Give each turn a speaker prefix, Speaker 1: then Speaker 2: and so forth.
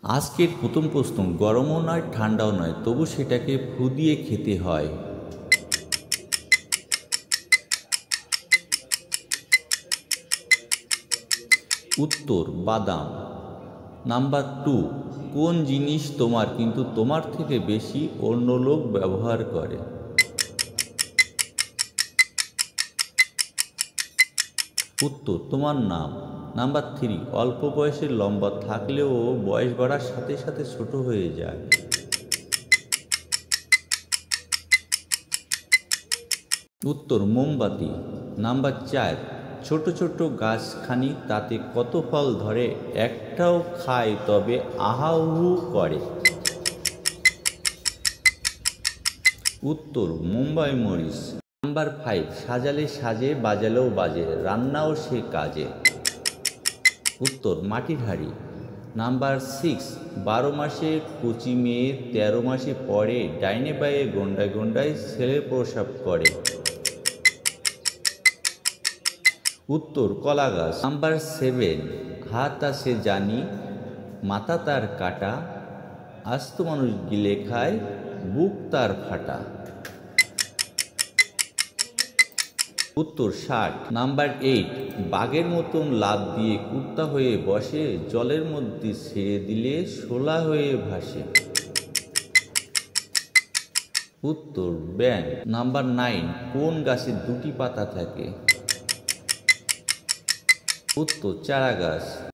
Speaker 1: আজকের প্রথম প্রশ্ন, গরমও নয় ঠান্ডাও নয়, তবু সেটাকে ফু দিয়ে খেতে হয়। উত্তর বাদাম। নাম্বার 2, কোন জিনিস তোমার কিন্তু তোমার থেকে বেশি অন্য লোক ব্যবহার করে? উত্তর তোমার নাম। নাম্বার 3, অল্প বয়সে লম্বা থাকলেও বয়স বাড়ার সাথে সাথে ছোট হয়ে যায়। উত্তর মোমবাতি। নাম্বার 4, ছোট ছোট গাছখানি তাতে কত ফল ধরে, একটাও খায় তবে আহাউহু করে? উত্তর মুম্বাই মরিচ। নাম্বার 5, সাজালে সাজে বাজালেও বাজে, রান্নাও সে কাজে। উত্তর মাটির হাঁড়ি। নাম্বার 6, 12 মাসে কচি মেয়ে 13 মাসে পড়ে, ডাইনে বায়ে গন্ডায় গন্ডায় ছেলে প্রসব করে। উত্তর কলা গাছ। নাম্বার 7, হাত আছে জানি মাথা তার কাটা, আস্ত মানুষ গিলে খায় বুক তার ফাটা। উত্তর ষাট। নাম্বার 8, বাঘের মতন লাফ দিয়ে কুত্তা হয়ে বসে, জলের মধ্যে ছেড়ে দিলে শোলা হয়ে ভাসে। উত্তর ব্যাঙ। নাম্বার 9, কোন গাছে 2টি পাতা থাকে? উত্তর চারা গাছ।